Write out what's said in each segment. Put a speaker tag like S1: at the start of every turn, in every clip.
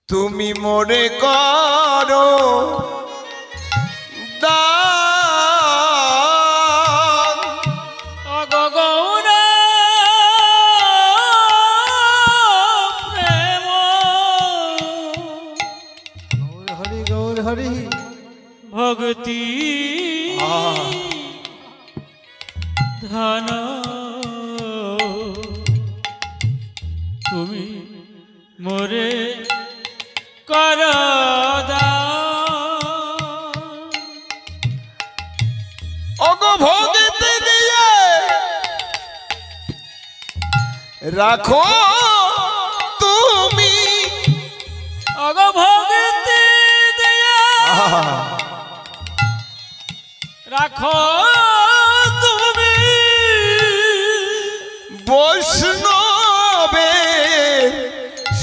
S1: তুমি মনে করো
S2: ভক্তি ধন তুমি মোরে কর
S1: ওগো ভক্তি দিয়ে রাখো তুমি
S2: ওগো ভক্তি দিয়ে রাখো তুমি
S1: বৈষ্ণবে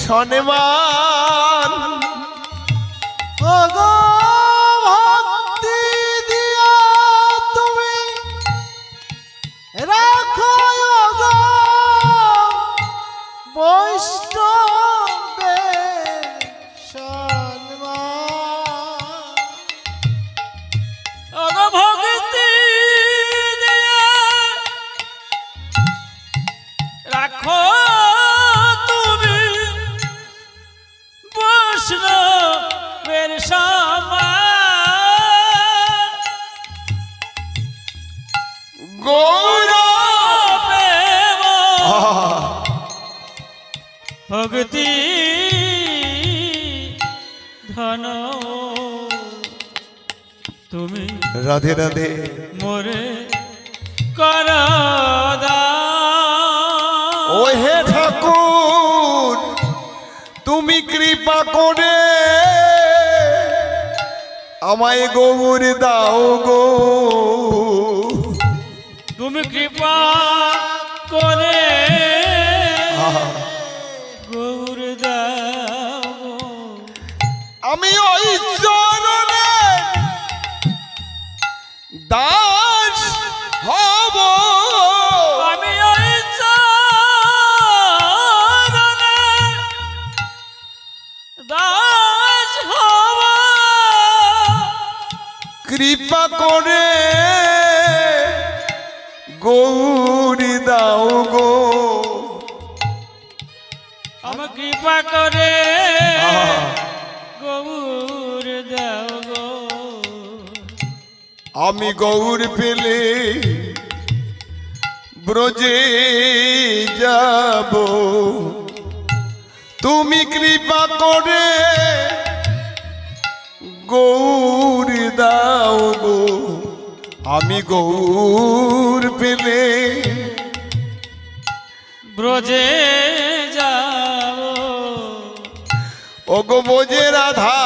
S1: সম্মান
S3: ওগো ভক্তি দিয়া তুমি রাখো ওগো বৈষ্ণবে সম্মান
S2: ওগো ভক্তি দিয়ে রাখো তুমি বৈষ্ণবের সম্মান
S1: গৌরবে
S2: ভক্তি ধন তুমি
S1: রাধে রাধে
S2: মোরে কর
S1: ও হে ঠাকুর তুমি কৃপা করে আমায় গৌর দাও গো
S2: তুমি কৃপা করে গৌর দাও
S1: আমি ওই চরণে দাস হব
S2: আমি ওই চরণে দাস হব
S1: কৃপা করে গৌর দাও গো
S2: আমার কৃপা করে গৌর দাও গো
S1: আমি গৌর পেলে ব্রজে যাব তুমি কৃপা করে গৌর দাও গো আমি গৌর পেলে
S2: ব্রজে যাব
S1: ও গো বোঝে রাধা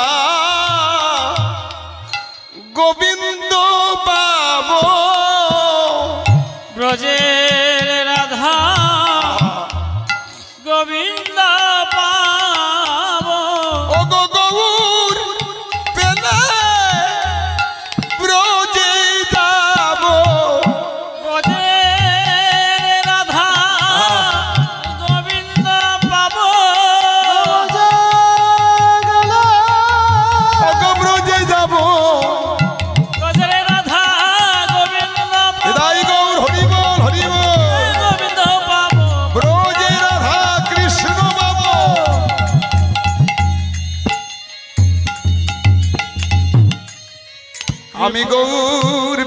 S1: গোবিন্দ পাবো
S2: ব্রজের রাধা গোবিন্দ পাব
S1: ও গো গৌর পেলে ব্রজে যাব
S2: ব্রজের রাধা গোবিন্দ পাব
S1: ও গো ব্রজে যাব
S2: ব্রজের রাধা গোবিন্দ পাব
S1: হৃদয় গৌর হরিবল হরিবল
S2: গোবিন্দ পাব
S1: ব্রজে রাধা কৃষ্ণ বাবু আমি গৌর